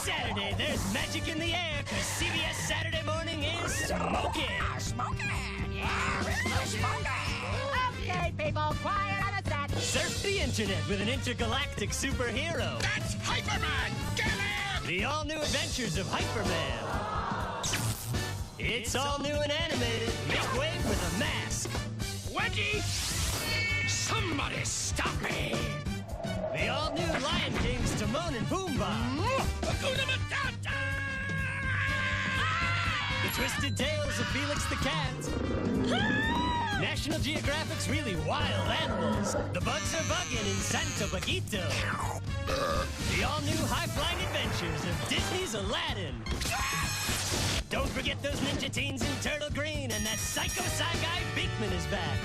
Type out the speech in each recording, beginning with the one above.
Saturday, there's magic in the air, cause CBS Saturday Morning is smoking. Smoking? Yeah, we're smoking. Okay, people, quiet on the set. Surf the internet with an intergalactic superhero. That's Hyperman! Get him! The all-new adventures of Hyperman. It's all new and animated. Make way for the mask. Wendy! Somebody stop me! The all-new Lion Kings Timon and Pumbaa. Hakuna Matata! The Twisted Tales of Felix the Cat. National Geographic's Really Wild Animals. The bugs are bugging in Santo Baguito. The all-new high-flying adventures of Disney's Aladdin. Don't forget those Ninja Teens in Turtle Green, and that Psycho Sci Guy Beakman is back.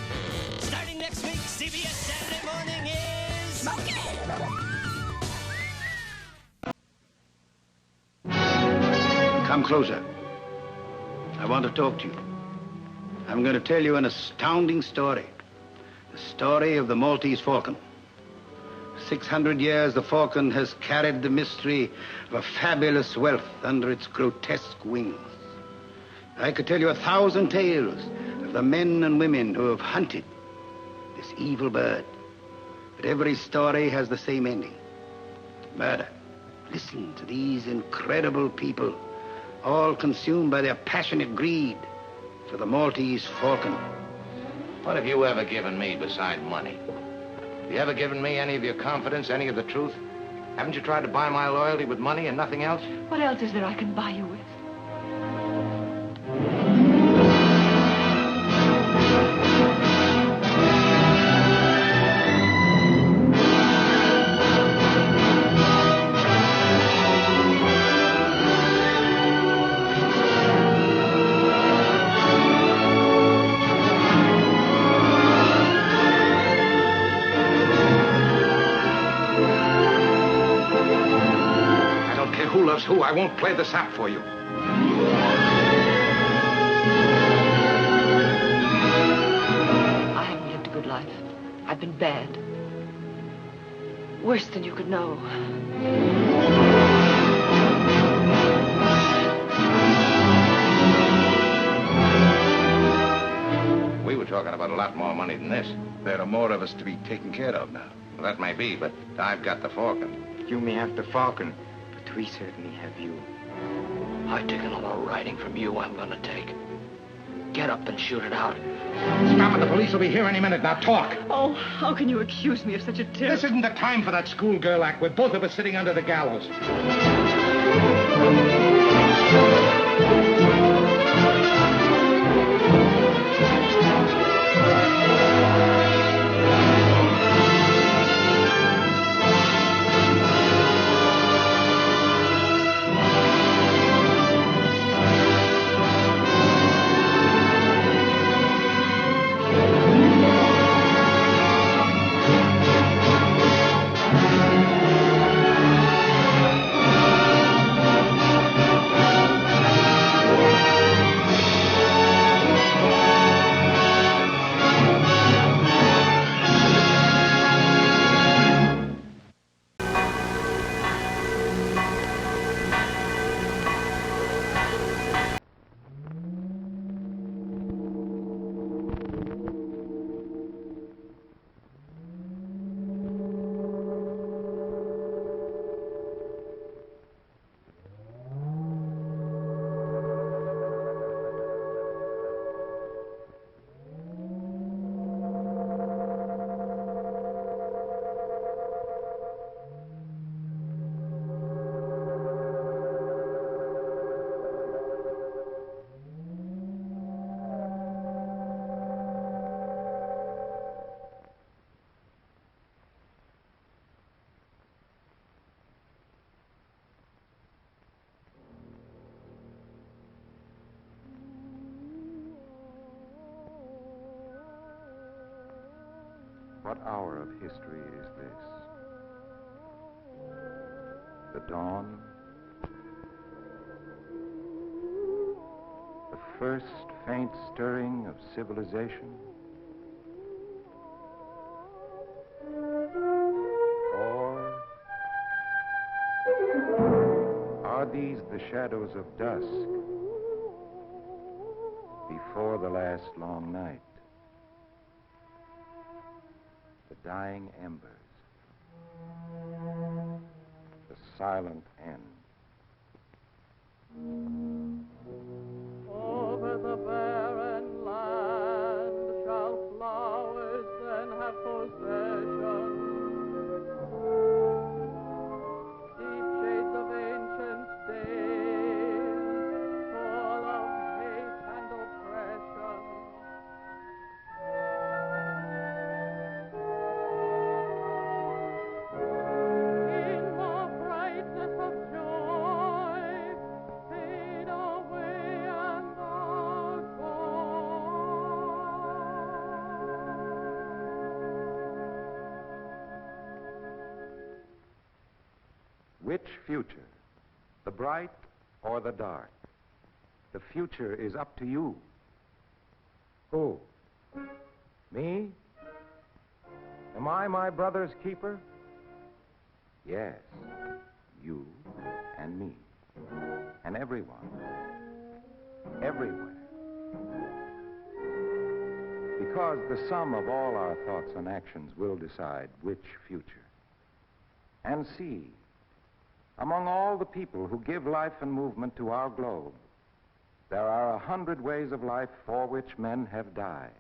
Starting next week, CBS Saturday Morning is... Smoking! Come closer. I want to talk to you. I'm going to tell you an astounding story. The story of the Maltese falcon. 600 years, the falcon has carried the mystery of a fabulous wealth under its grotesque wings. I could tell you 1,000 tales of the men and women who have hunted this evil bird. But every story has the same ending. Murder. Listen to these incredible people, all consumed by their passionate greed for the Maltese falcon. What have you ever given me beside money? Have you ever given me any of your confidence, any of the truth? Haven't you tried to buy my loyalty with money and nothing else? What else is there I can buy you with? Who loves who? I won't play the sap for you. I haven't lived a good life. I've been bad. Worse than you could know. We were talking about a lot more money than this. There are more of us to be taken care of now. Well, that may be, but I've got the falcon. You may have the falcon, but we certainly have you. I've taken all the riding from you I'm gonna take. Get up and shoot it out. Stop it. The police will be here any minute. Now talk. Oh, how can you accuse me of such a terrible... This isn't the time for that schoolgirl act with both of us sitting under the gallows. What hour of history is this? The dawn? The first faint stirring of civilization? Or Are these the shadows of dusk before the last long night? The dying embers. The silent end. Over the barren land shall flowers then have possession. Deep shades of ancient days, full of hate and oppression. In the brightness of joy, fade away and are Which future? The bright or the dark? The future is up to you. Who? Me? Am I my brother's keeper? Yes, you and me. And everyone. Everywhere. Because the sum of all our thoughts and actions will decide which future. And see, among all the people who give life and movement to our globe, there are 100 ways of life for which men have died.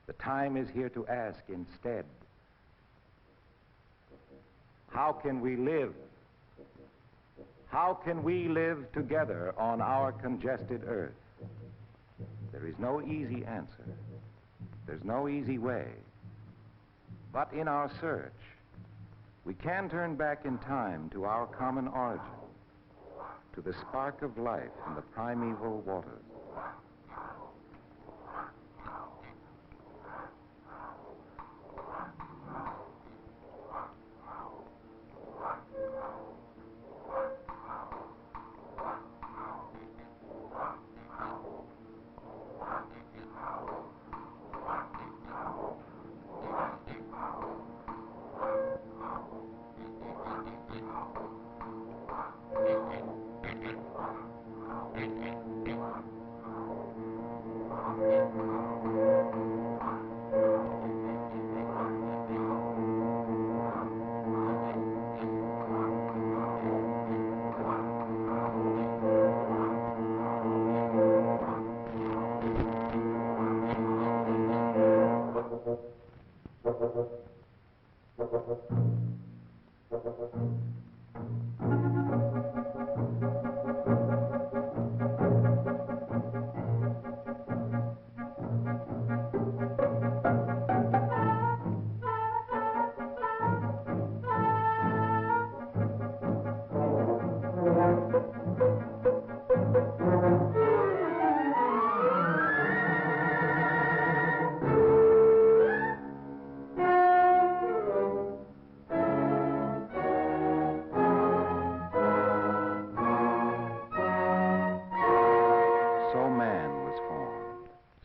The time is here to ask instead, how can we live? How can we live together on our congested earth? There is no easy answer. There's no easy way. But in our search, we can turn back in time to our common origin, to the spark of life in the primeval waters.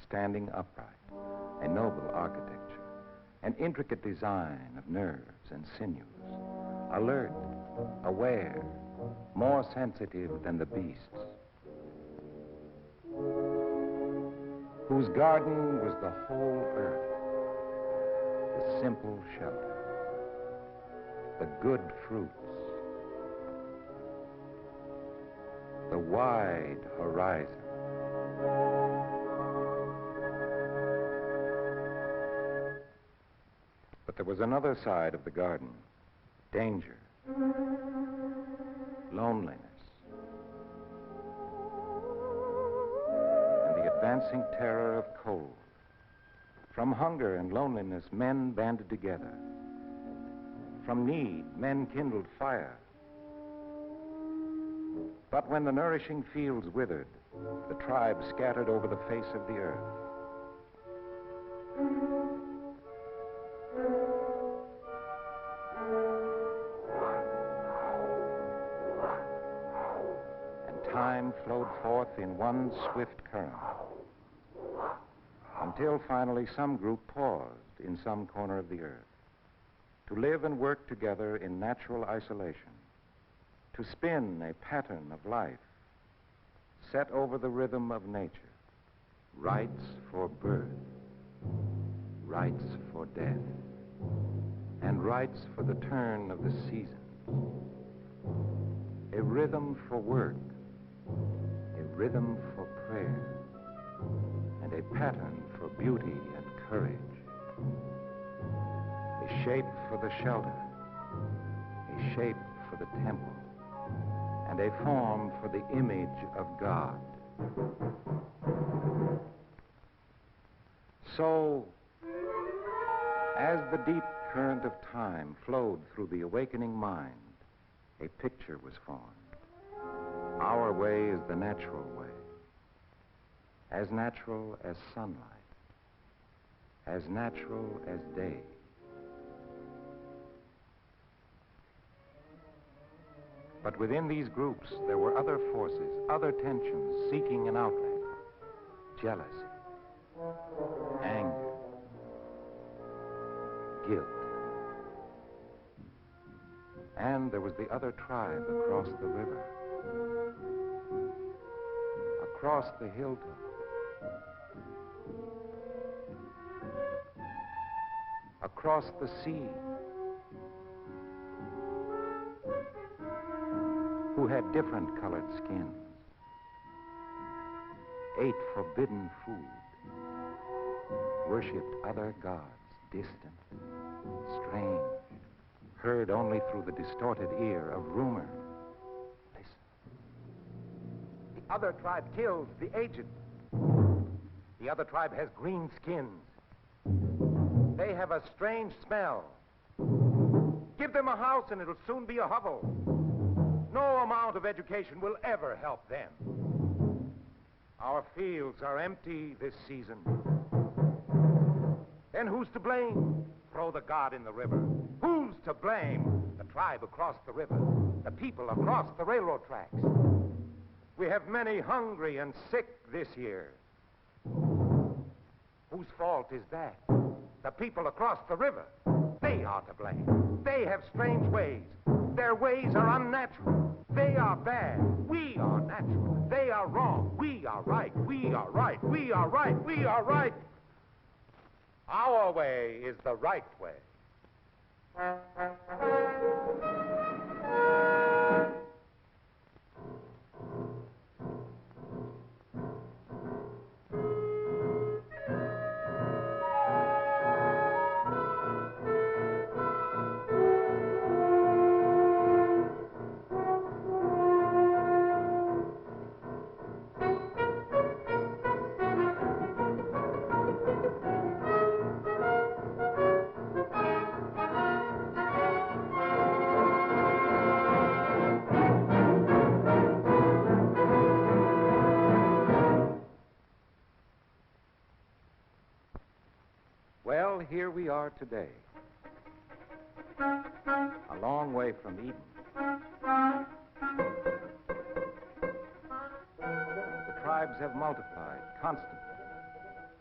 Standing upright, a noble architecture, an intricate design of nerves and sinews, alert, aware, more sensitive than the beasts, whose garden was the whole earth, the simple shelter, the good fruits, the wide horizon. But there was another side of the garden, danger, loneliness, and the advancing terror of cold. From hunger and loneliness, men banded together. From need, men kindled fire. But when the nourishing fields withered, the tribes scattered over the face of the earth. Time flowed forth in one swift current, until finally some group paused in some corner of the earth to live and work together in natural isolation, to spin a pattern of life set over the rhythm of nature, rites for birth, rites for death, and rites for the turn of the season. A rhythm for work, a rhythm for prayer, and a pattern for beauty and courage. A shape for the shelter, a shape for the temple, and a form for the image of God. So, as the deep current of time flowed through the awakening mind, a picture was formed. Our way is the natural way, as natural as sunlight, as natural as day. But within these groups, there were other forces, other tensions seeking an outlet. Jealousy, anger, guilt. And there was the other tribe across the river, across the hilltop, across the sea, who had different colored skins, ate forbidden food, worshipped other gods, distant, strange, heard only through the distorted ear of rumor. Listen. The other tribe kills the aged. The other tribe has green skins. They have a strange smell. Give them a house and it'll soon be a hovel. No amount of education will ever help them. Our fields are empty this season. Then who's to blame? Throw the god in the river. Who's to blame? The tribe across the river. The people across the railroad tracks. We have many hungry and sick this year. Whose fault is that? The people across the river. They are to blame. They have strange ways. Their ways are unnatural. They are bad. We are natural. They are wrong. We are right. We are right. We are right. We are right. Our way is the right way. Well, here we are today. A long way from Eden. The tribes have multiplied constantly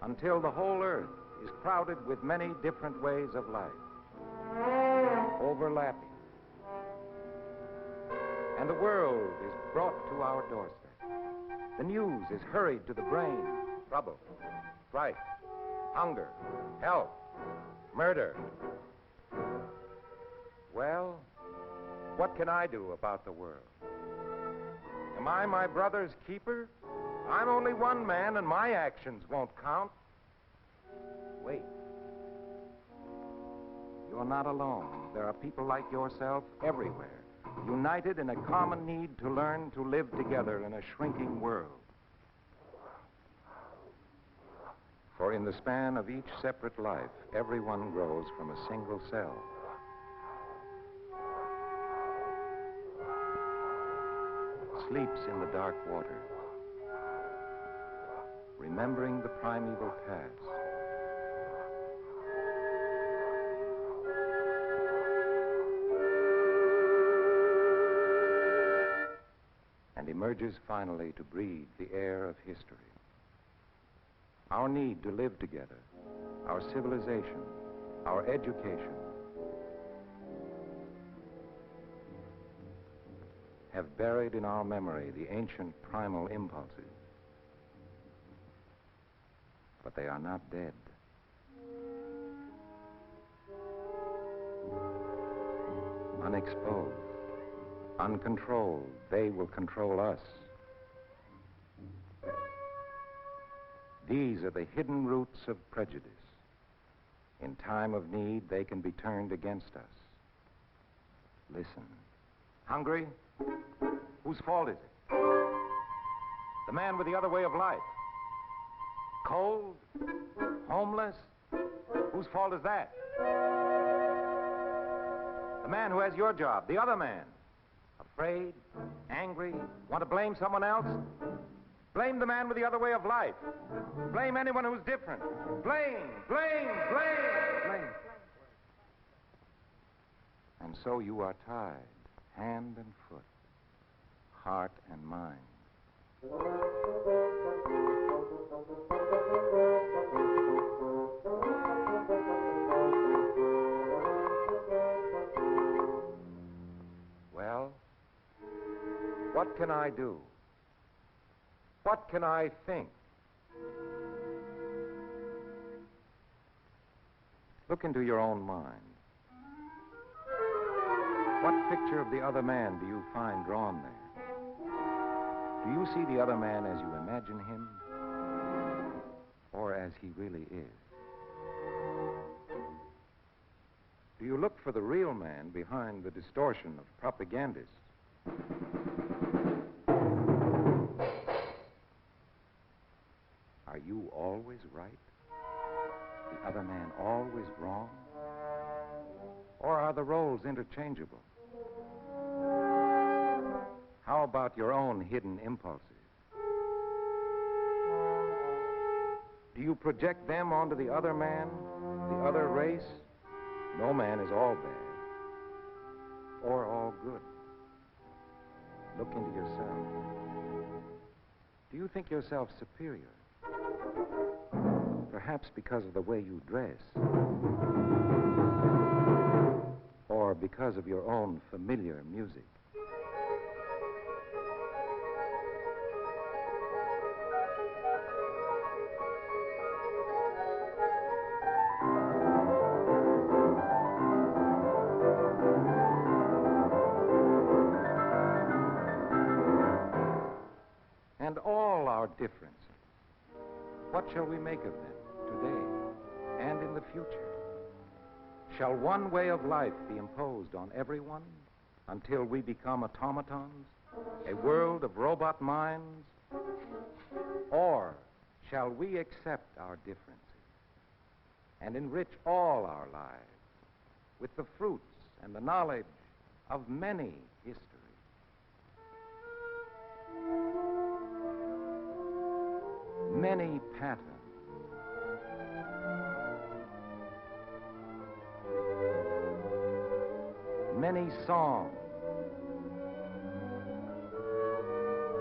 until the whole earth is crowded with many different ways of life, overlapping. And the world is brought to our doorstep. The news is hurried to the brain. Trouble, strife, hunger, health, murder. Well, what can I do about the world? Am I my brother's keeper? I'm only one man and my actions won't count. Wait. You're not alone. There are people like yourself everywhere, united in a common need to learn to live together in a shrinking world. For in the span of each separate life, everyone grows from a single cell. Sleeps in the dark water, remembering the primeval past. And emerges finally to breathe the air of history. Our need to live together, our civilization, our education. have buried in our memory the ancient primal impulses. But they are not dead. Unexposed, uncontrolled, they will control us. These are the hidden roots of prejudice. In time of need, they can be turned against us. Listen. Hungry? Whose fault is it? The man with the other way of life. Cold? Homeless? Whose fault is that? The man who has your job, the other man. Afraid? Angry? Want to blame someone else? Blame the man with the other way of life. Blame anyone who's different. Blame, blame, blame, blame. And so you are tied, hand and foot, heart and mind. Well, what can I do? What can I think? Look into your own mind. What picture of the other man do you find drawn there? Do you see the other man as you imagine him, or as he really is? Do you look for the real man behind the distortion of propagandists? Are you always right? The other man always wrong? Or are the roles interchangeable? How about your own hidden impulses? Do you project them onto the other man, the other race? No man is all bad or all good. Look into yourself. Do you think yourself superior? Perhaps because of the way you dress. Or because of your own familiar music. And all our differences, what shall we make of them today and in the future? Shall one way of life be imposed on everyone until we become automatons, a world of robot minds? Or shall we accept our differences and enrich all our lives with the fruits and the knowledge of many histories? Many patterns. Many songs.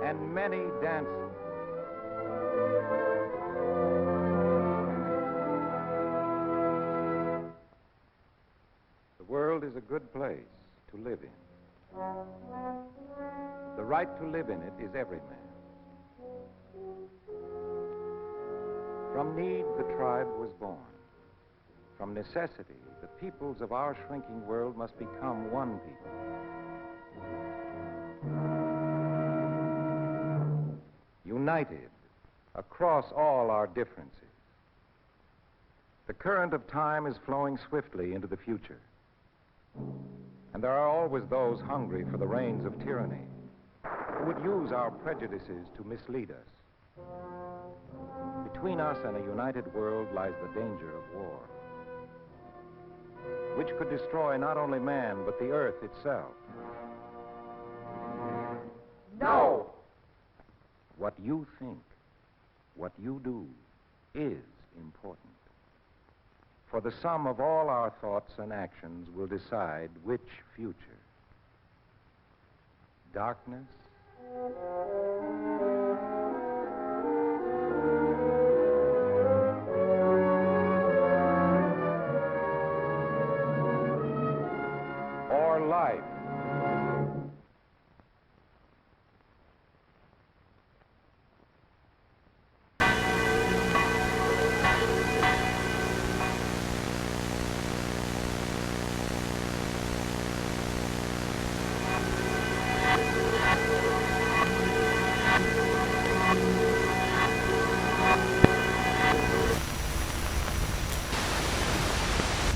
And many dances. The world is a good place to live in. The right to live in it is every man's. From need, the tribe was born. From necessity, the peoples of our shrinking world must become one people. United across all our differences. The current of time is flowing swiftly into the future. And there are always those hungry for the reins of tyranny who would use our prejudices to mislead us. Between us and a united world lies the danger of war, which could destroy not only man, but the earth itself. No! What you think, what you do, is important. For the sum of all our thoughts and actions will decide which future. Darkness or life.